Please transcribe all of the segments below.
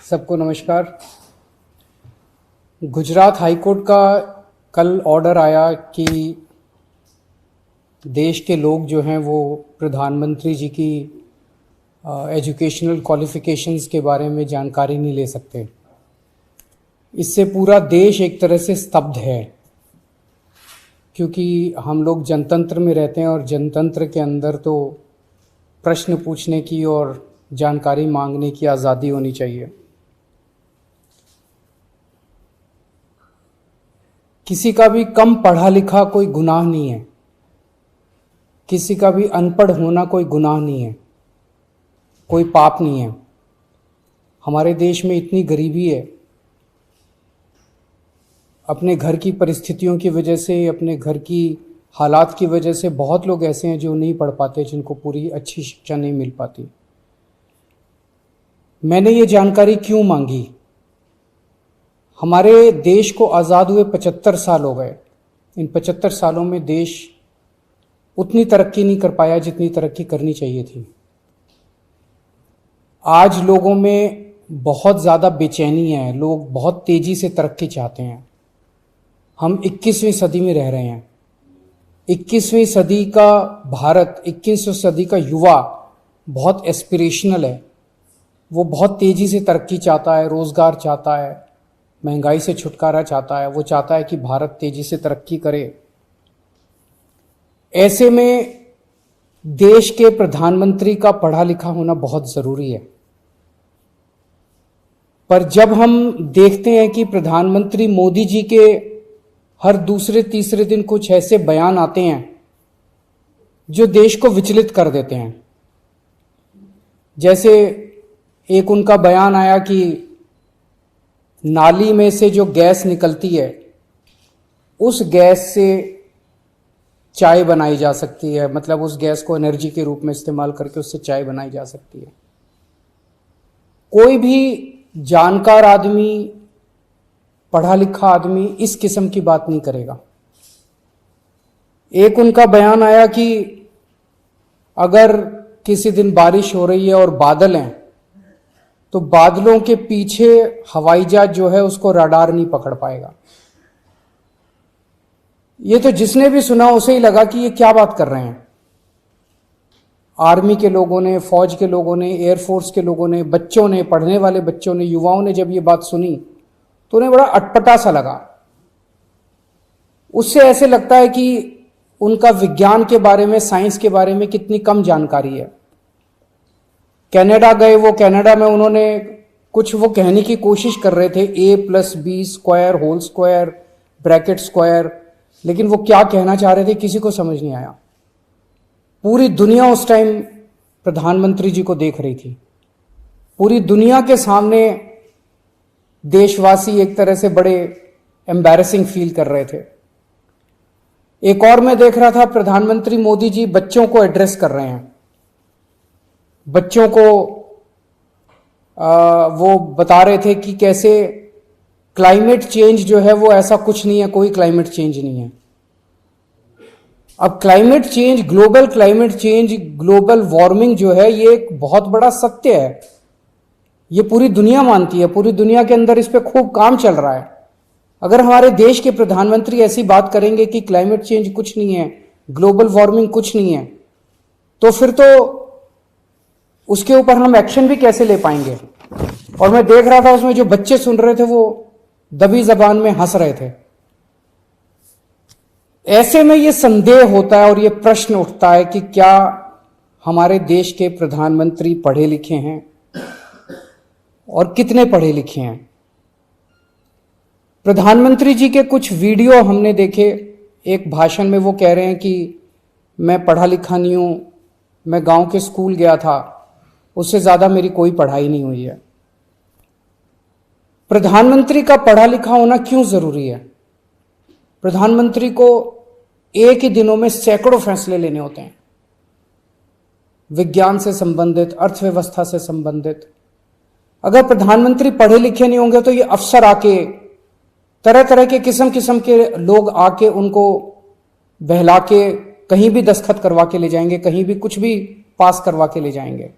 सबको नमस्कार। गुजरात हाईकोर्ट का कल ऑर्डर आया कि देश के लोग जो हैं वो प्रधानमंत्री जी की एजुकेशनल क्वालिफ़िकेशंस के बारे में जानकारी नहीं ले सकते। इससे पूरा देश एक तरह से स्तब्ध है, क्योंकि हम लोग जनतंत्र में रहते हैं और जनतंत्र के अंदर तो प्रश्न पूछने की और जानकारी मांगने की आज़ादी होनी चाहिए। किसी का भी कम पढ़ा लिखा कोई गुनाह नहीं है, किसी का भी अनपढ़ होना कोई गुनाह नहीं है, कोई पाप नहीं है। हमारे देश में इतनी गरीबी है, अपने घर की परिस्थितियों की वजह से, अपने घर की हालात की वजह से बहुत लोग ऐसे हैं जो नहीं पढ़ पाते, जिनको पूरी अच्छी शिक्षा नहीं मिल पाती। मैंने ये जानकारी क्यों मांगी? हमारे देश को आज़ाद हुए 75 साल हो गए। इन 75 सालों में देश उतनी तरक्की नहीं कर पाया जितनी तरक्की करनी चाहिए थी। आज लोगों में बहुत ज़्यादा बेचैनी है, लोग बहुत तेज़ी से तरक्की चाहते हैं। हम 21वीं सदी में रह रहे हैं। 21वीं सदी का भारत, 21वीं सदी का युवा बहुत एस्पिरेशनल है। वो बहुत तेज़ी से तरक्की चाहता है, रोज़गार चाहता है, महंगाई से छुटकारा चाहता है। वो चाहता है कि भारत तेज़ी से तरक्की करे। ऐसे में देश के प्रधानमंत्री का पढ़ा लिखा होना बहुत ज़रूरी है। पर जब हम देखते हैं कि प्रधानमंत्री मोदी जी के हर दूसरे तीसरे दिन कुछ ऐसे बयान आते हैं जो देश को विचलित कर देते हैं। जैसे एक उनका बयान आया कि नाली में से जो गैस निकलती है, उस गैस से चाय बनाई जा सकती है, मतलब उस गैस को एनर्जी के रूप में इस्तेमाल करके उससे चाय बनाई जा सकती है। कोई भी जानकार आदमी, पढ़ा लिखा आदमी इस किस्म की बात नहीं करेगा। एक उनका बयान आया कि अगर किसी दिन बारिश हो रही है और बादल हैं, तो बादलों के पीछे हवाई जहाज जो है उसको रडार नहीं पकड़ पाएगा। ये तो जिसने भी सुना उसे ही लगा कि ये क्या बात कर रहे हैं। आर्मी के लोगों ने, फौज के लोगों ने, एयरफोर्स के लोगों ने, बच्चों ने, पढ़ने वाले बच्चों ने, युवाओं ने जब ये बात सुनी तो उन्हें बड़ा अटपटा सा लगा। उससे ऐसे लगता है कि उनका विज्ञान के बारे में, साइंस के बारे में कितनी कम जानकारी है। कनाडा गए, वो कनाडा में उन्होंने कुछ वो कहने की कोशिश कर रहे थे, a+b² whole square bracket square, लेकिन वो क्या कहना चाह रहे थे किसी को समझ नहीं आया। पूरी दुनिया उस टाइम प्रधानमंत्री जी को देख रही थी। पूरी दुनिया के सामने देशवासी एक तरह से बड़े एम्बैरेसिंग फील कर रहे थे। एक और मैं देख रहा था, प्रधानमंत्री मोदी जी बच्चों को एड्रेस कर रहे हैं। बच्चों को वो बता रहे थे कि कैसे क्लाइमेट चेंज जो है वो ऐसा कुछ नहीं है, कोई क्लाइमेट चेंज नहीं है। अब climate change, global climate change, global warming जो है ये एक बहुत बड़ा सत्य है। ये पूरी दुनिया मानती है, पूरी दुनिया के अंदर इस पे खूब काम चल रहा है। अगर हमारे देश के प्रधानमंत्री ऐसी बात करेंगे कि क्लाइमेट चेंज कुछ नहीं है, ग्लोबल वार्मिंग कुछ नहीं है, तो फिर तो उसके ऊपर हम एक्शन भी कैसे ले पाएंगे। और मैं देख रहा था उसमें जो बच्चे सुन रहे थे वो दबी जबान में हंस रहे थे। ऐसे में ये संदेह होता है और ये प्रश्न उठता है कि क्या हमारे देश के प्रधानमंत्री पढ़े लिखे हैं और कितने पढ़े लिखे हैं। प्रधानमंत्री जी के कुछ वीडियो हमने देखे। एक भाषण में वो कह रहे हैं कि मैं पढ़ा लिखा नहीं हूं, मैं गांव के स्कूल गया था, उससे ज्यादा मेरी कोई पढ़ाई नहीं हुई है। प्रधानमंत्री का पढ़ा लिखा होना क्यों जरूरी है? प्रधानमंत्री को एक ही दिनों में सैकड़ों फैसले लेने होते हैं, विज्ञान से संबंधित, अर्थव्यवस्था से संबंधित। अगर प्रधानमंत्री पढ़े लिखे नहीं होंगे तो ये अफसर आके, तरह तरह के किस्म किस्म के लोग आके उनको बहला के कहीं भी दस्तखत करवा के ले जाएंगे, कहीं भी कुछ भी पास करवा के ले जाएंगे।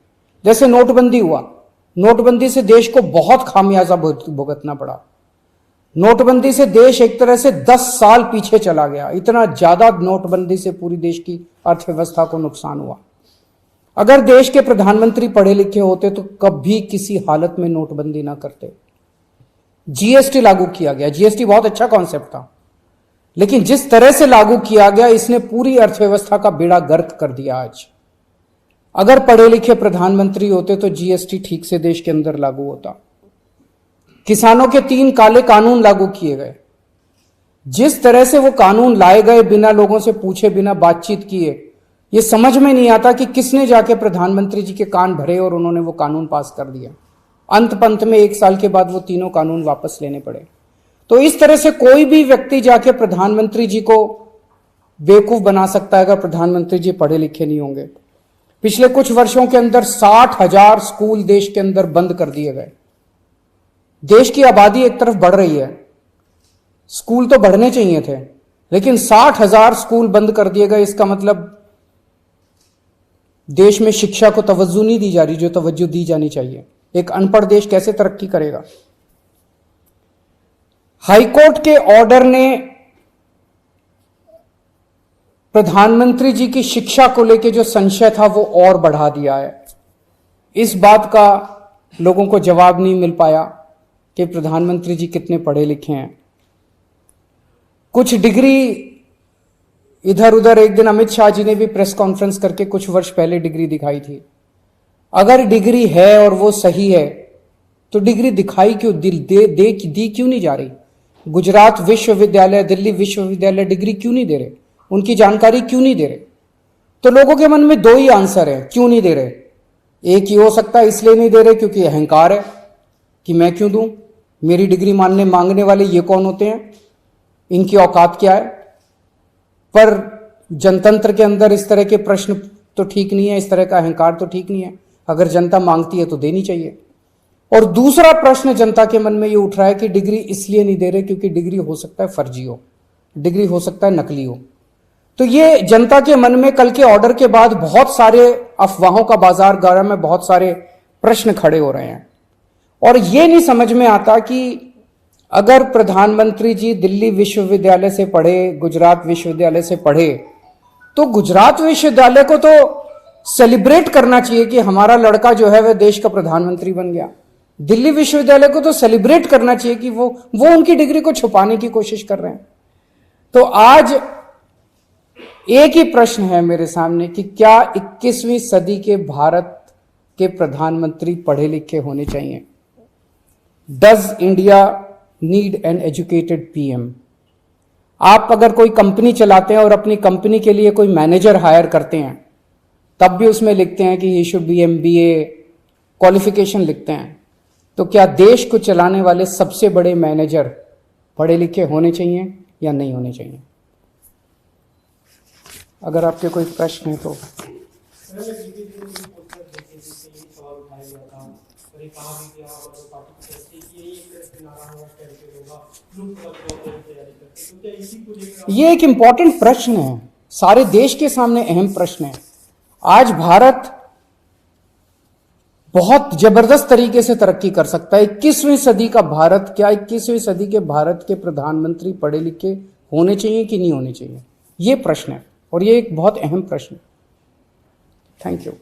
जैसे नोटबंदी हुआ, नोटबंदी से देश को बहुत खामियाजा भुगतना पड़ा। नोटबंदी से देश एक तरह से 10 साल पीछे चला गया। इतना ज्यादा नोटबंदी से पूरी देश की अर्थव्यवस्था को नुकसान हुआ। अगर देश के प्रधानमंत्री पढ़े लिखे होते तो कभी किसी हालत में नोटबंदी ना करते। जीएसटी लागू किया गया। जीएसटी बहुत अच्छा कॉन्सेप्ट था, लेकिन जिस तरह से लागू किया गया इसने पूरी अर्थव्यवस्था का बेड़ा गर्क कर दिया। आज अगर पढ़े लिखे प्रधानमंत्री होते तो जीएसटी ठीक से देश के अंदर लागू होता। किसानों के 3 काले कानून लागू किए गए। जिस तरह से वो कानून लाए गए बिना लोगों से पूछे, बिना बातचीत किए, ये समझ में नहीं आता कि किसने जाके प्रधानमंत्री जी के कान भरे और उन्होंने वो कानून पास कर दिया। अंत पंत में 1 साल के बाद वो तीनों कानून वापस लेने पड़े। तो इस तरह से कोई भी व्यक्ति जाके प्रधानमंत्री जी को बेवकूफ बना सकता है अगर प्रधानमंत्री जी पढ़े लिखे नहीं होंगे। पिछले कुछ वर्षों के अंदर 60,000 स्कूल देश के अंदर बंद कर दिए गए। देश की आबादी एक तरफ बढ़ रही है, स्कूल तो बढ़ने चाहिए थे, लेकिन 60,000 स्कूल बंद कर दिए गए। इसका मतलब देश में शिक्षा को तवज्जो नहीं दी जा रही जो तवज्जो दी जानी चाहिए। एक अनपढ़ देश कैसे तरक्की करेगा? हाईकोर्ट के ऑर्डर ने प्रधानमंत्री जी की शिक्षा को लेकर जो संशय था वो और बढ़ा दिया है। इस बात का लोगों को जवाब नहीं मिल पाया कि प्रधानमंत्री जी कितने पढ़े लिखे हैं। कुछ डिग्री इधर उधर, एक दिन अमित शाह जी ने भी प्रेस कॉन्फ्रेंस करके कुछ वर्ष पहले डिग्री दिखाई थी। अगर डिग्री है और वो सही है तो डिग्री दिखाई क्यों, दी क्यों नहीं जा रही? गुजरात विश्वविद्यालय, दिल्ली विश्वविद्यालय डिग्री क्यों नहीं दे रहे? उनकी जानकारी क्यों नहीं दे रहे? तो लोगों के मन में 2 ही आंसर है क्यों नहीं दे रहे। एक ही हो सकता है इसलिए नहीं दे रहे क्योंकि अहंकार है कि मैं क्यों दूं, मेरी डिग्री मांगने वाले ये कौन होते हैं, इनकी औकात क्या है। पर जनतंत्र के अंदर इस तरह के प्रश्न तो ठीक नहीं है, इस तरह का अहंकार तो ठीक नहीं है। अगर जनता मांगती है तो देनी चाहिए। और दूसरा प्रश्न जनता के मन में ये उठ रहा है कि डिग्री इसलिए नहीं दे रहे क्योंकि डिग्री हो सकता है फर्जी हो, डिग्री हो सकता है नकली हो। तो ये जनता के मन में कल के ऑर्डर के बाद बहुत सारे अफवाहों का बाजार गर्म है, बहुत सारे प्रश्न खड़े हो रहे हैं। और ये नहीं समझ में आता कि अगर प्रधानमंत्री जी दिल्ली विश्वविद्यालय से पढ़े, गुजरात विश्वविद्यालय से पढ़े, तो गुजरात विश्वविद्यालय को तो सेलिब्रेट करना चाहिए कि हमारा लड़का जो है वह देश का प्रधानमंत्री बन गया। दिल्ली विश्वविद्यालय को तो सेलिब्रेट करना चाहिए कि वो उनकी डिग्री को छुपाने की कोशिश कर रहे हैं। तो आज एक ही प्रश्न है मेरे सामने कि क्या 21वीं सदी के भारत के प्रधानमंत्री पढ़े लिखे होने चाहिए? Does India need an educated PM? आप अगर कोई कंपनी चलाते हैं और अपनी कंपनी के लिए कोई मैनेजर हायर करते हैं, तब भी उसमें लिखते हैं कि he should be MBA qualification लिखते हैं। तो क्या देश को चलाने वाले सबसे बड़े मैनेजर पढ़े लिखे होने चाहिए या नहीं होने चाहिए? अगर आपके कोई प्रश्न है तो। ये एक इंपॉर्टेंट प्रश्न है, सारे देश के सामने अहम प्रश्न है। आज भारत बहुत जबरदस्त तरीके से तरक्की कर सकता है। 21वीं सदी का भारत, क्या 21वीं सदी के भारत के प्रधानमंत्री पढ़े लिखे होने चाहिए कि नहीं होने चाहिए? ये प्रश्न है और ये एक बहुत अहम प्रश्न है। Thank you.